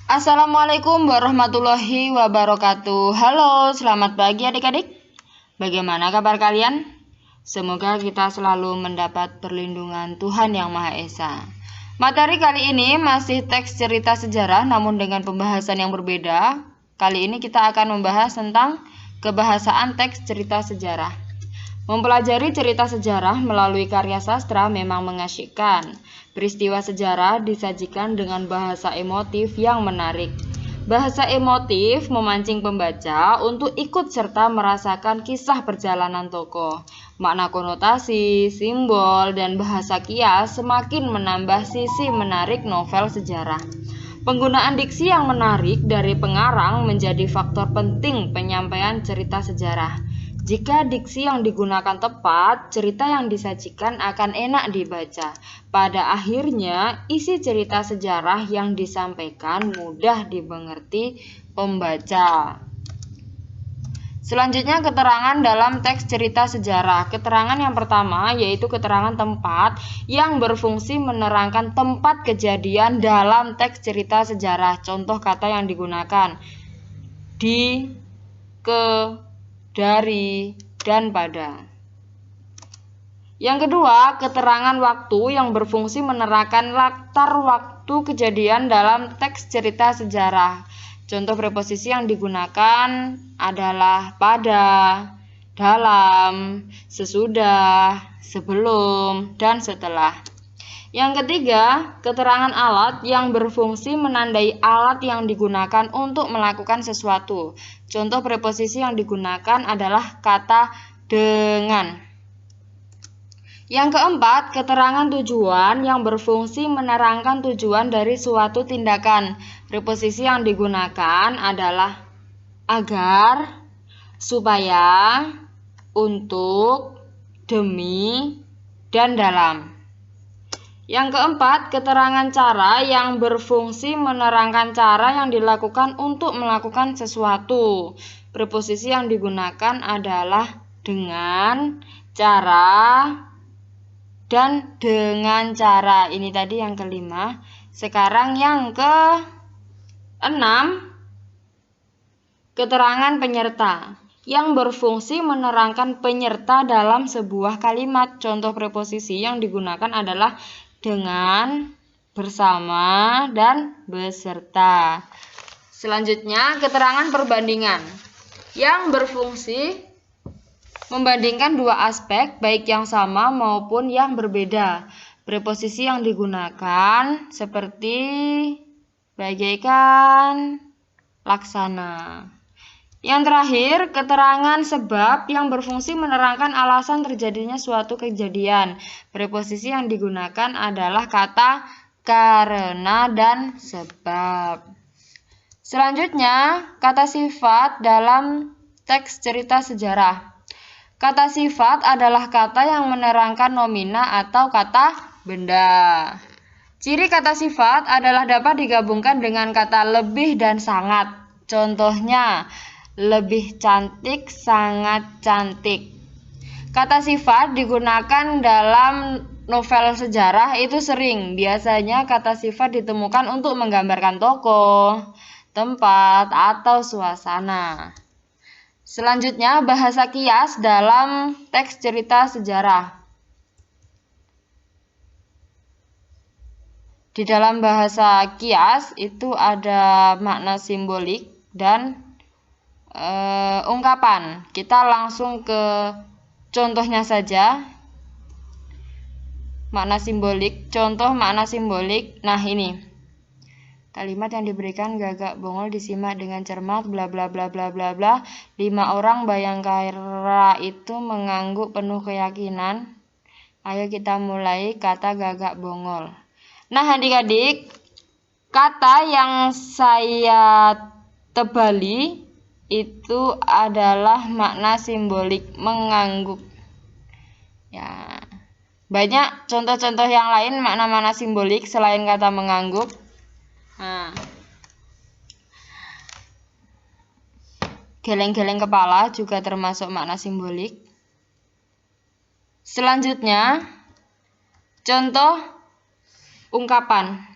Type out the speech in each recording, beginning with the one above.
Assalamualaikum warahmatullahi wabarakatuh. Halo, selamat pagi adik-adik. Bagaimana kabar kalian? Semoga kita selalu mendapat perlindungan Tuhan Yang Maha Esa. Materi kali ini masih teks cerita sejarah namun dengan pembahasan yang berbeda. Kali ini kita akan membahas tentang kebahasaan teks cerita sejarah. Mempelajari cerita sejarah melalui karya sastra memang mengasyikkan. Peristiwa sejarah disajikan dengan bahasa emotif yang menarik. Bahasa emotif memancing pembaca untuk ikut serta merasakan kisah perjalanan tokoh. Makna konotasi, simbol, dan bahasa kias semakin menambah sisi menarik novel sejarah. Penggunaan diksi yang menarik dari pengarang menjadi faktor penting penyampaian cerita sejarah. Jika diksi yang digunakan tepat, cerita yang disajikan akan enak dibaca. Pada akhirnya, isi cerita sejarah yang disampaikan mudah dimengerti pembaca. Selanjutnya keterangan dalam teks cerita sejarah. Keterangan yang pertama yaitu keterangan tempat yang berfungsi menerangkan tempat kejadian dalam teks cerita sejarah. Contoh kata yang digunakan: di, ke, dari, dan pada. Yang kedua, keterangan waktu yang berfungsi menerangkan latar waktu kejadian dalam teks cerita sejarah. Contoh preposisi yang digunakan adalah pada, dalam, sesudah, sebelum, dan setelah. Yang ketiga, keterangan alat yang berfungsi menandai alat yang digunakan untuk melakukan sesuatu. Contoh preposisi yang digunakan adalah kata dengan. Yang keempat, keterangan tujuan yang berfungsi menerangkan tujuan dari suatu tindakan. Preposisi yang digunakan adalah agar, supaya, untuk, demi, dan dalam. Yang keempat, keterangan cara yang berfungsi menerangkan cara yang dilakukan untuk melakukan sesuatu. Preposisi yang digunakan adalah dengan, cara, dan dengan cara. Ini tadi yang kelima. Sekarang yang keenam, keterangan penyerta yang berfungsi menerangkan penyerta dalam sebuah kalimat. Contoh preposisi yang digunakan adalah dengan, bersama, dan beserta. Selanjutnya, keterangan perbandingan yang berfungsi membandingkan dua aspek baik yang sama maupun yang berbeda. Preposisi yang digunakan seperti bagaikan, laksana. Yang terakhir, keterangan sebab yang berfungsi menerangkan alasan terjadinya suatu kejadian. Preposisi yang digunakan adalah kata karena dan sebab. Selanjutnya, kata sifat dalam teks cerita sejarah. Kata sifat adalah kata yang menerangkan nomina atau kata benda. Ciri kata sifat adalah dapat digabungkan dengan kata lebih dan sangat. Contohnya, lebih cantik, sangat cantik. Kata sifat digunakan dalam novel sejarah itu sering. Biasanya kata sifat ditemukan untuk menggambarkan tokoh, tempat, atau suasana. Selanjutnya, bahasa kias dalam teks cerita sejarah. Di dalam bahasa kias itu ada makna simbolik dan ungkapan. Kita langsung ke contohnya saja. Makna simbolik. Contoh makna simbolik. Nah, ini. Kalimat yang diberikan Gagak Bongol disimak dengan cermat bla bla bla bla bla bla. 5 orang Bayangkara itu mengangguk penuh keyakinan. Ayo kita mulai kata Gagak Bongol. Nah, adik-adik, kata yang saya tebali itu adalah makna simbolik mengangguk. Ya, banyak contoh-contoh yang lain makna-makna simbolik selain kata mengangguk. Nah, geleng-geleng kepala juga termasuk makna simbolik. Selanjutnya, contoh ungkapan.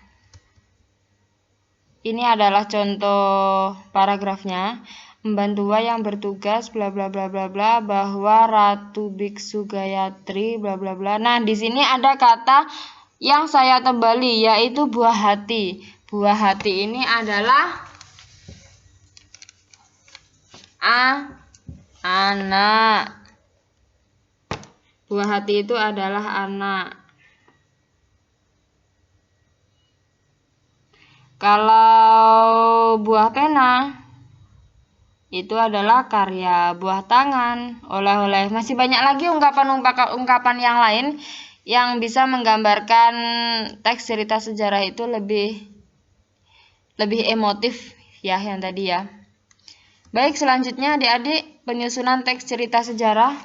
ini adalah contoh paragrafnya. Membantua yang bertugas bla bla bla bla bla bahwa Ratu Biksu Gayatri bla bla bla. Nah, di sini ada kata yang saya tebali, yaitu buah hati. Buah hati ini adalah anak. Buah hati itu adalah anak. Kalau buah pena itu adalah karya buah tangan, oleh-oleh. Masih banyak lagi ungkapan yang lain yang bisa menggambarkan teks cerita sejarah itu lebih emotif ya yang tadi ya. Baik, selanjutnya adik-adik, penyusunan teks cerita sejarah.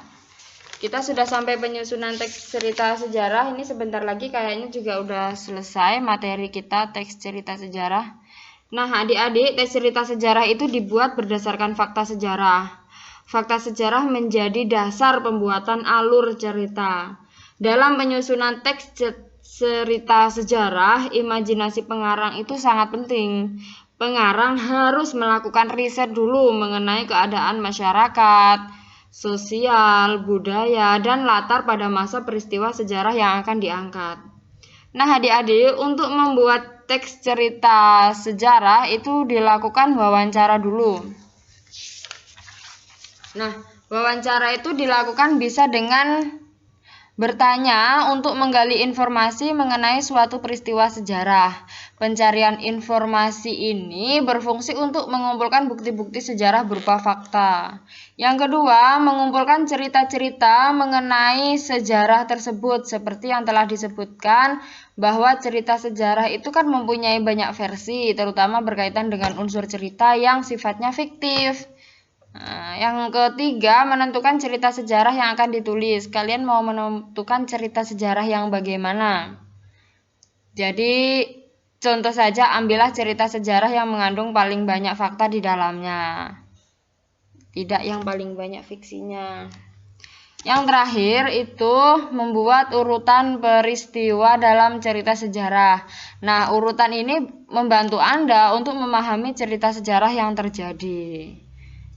Kita sudah sampai penyusunan teks cerita sejarah. Ini sebentar lagi kayaknya juga udah selesai materi kita teks cerita sejarah. Nah, adik-adik, teks cerita sejarah itu dibuat berdasarkan fakta sejarah. Fakta sejarah menjadi dasar pembuatan alur cerita. Dalam penyusunan teks cerita sejarah, imajinasi pengarang itu sangat penting. Pengarang harus melakukan riset dulu mengenai keadaan masyarakat, sosial, budaya, dan latar pada masa peristiwa sejarah yang akan diangkat. Nah, adik-adik, untuk membuat teks cerita sejarah itu dilakukan wawancara dulu. Nah, wawancara itu dilakukan bisa dengan bertanya untuk menggali informasi mengenai suatu peristiwa sejarah. Pencarian informasi ini berfungsi untuk mengumpulkan bukti-bukti sejarah berupa fakta. Yang kedua, mengumpulkan cerita-cerita mengenai sejarah tersebut. Seperti yang telah disebutkan bahwa cerita sejarah itu kan mempunyai banyak versi, terutama berkaitan dengan unsur cerita yang sifatnya fiktif. Nah, yang ketiga, menentukan cerita sejarah yang akan ditulis. Kalian mau menentukan cerita sejarah yang bagaimana? Jadi, contoh saja, ambillah cerita sejarah yang mengandung paling banyak fakta di dalamnya. Tidak yang paling banyak fiksinya. Yang terakhir itu membuat urutan peristiwa dalam cerita sejarah. Nah, urutan ini membantu Anda untuk memahami cerita sejarah yang terjadi.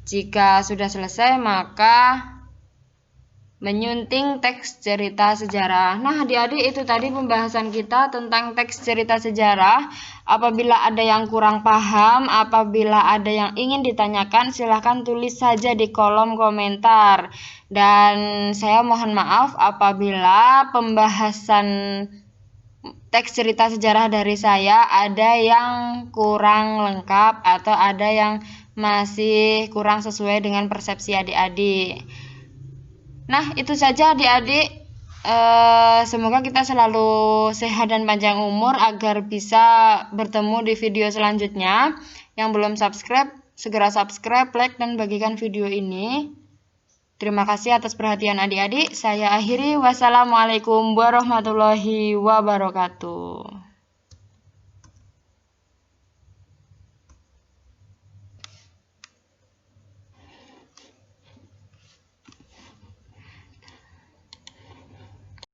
Jika sudah selesai, maka menyunting teks cerita sejarah. Nah, adik-adik, itu tadi pembahasan kita tentang teks cerita sejarah. Apabila ada yang kurang paham, apabila ada yang ingin ditanyakan, silahkan tulis saja di kolom komentar. Dan saya mohon maaf apabila pembahasan teks cerita sejarah dari saya ada yang kurang lengkap atau ada yang masih kurang sesuai dengan persepsi adik-adik. Nah, itu saja adik-adik. Semoga kita selalu sehat dan panjang umur agar bisa bertemu di video selanjutnya. Yang belum subscribe, segera subscribe, like, dan bagikan video ini. Terima kasih atas perhatian adik-adik. Saya akhiri. Wassalamualaikum warahmatullahi wabarakatuh.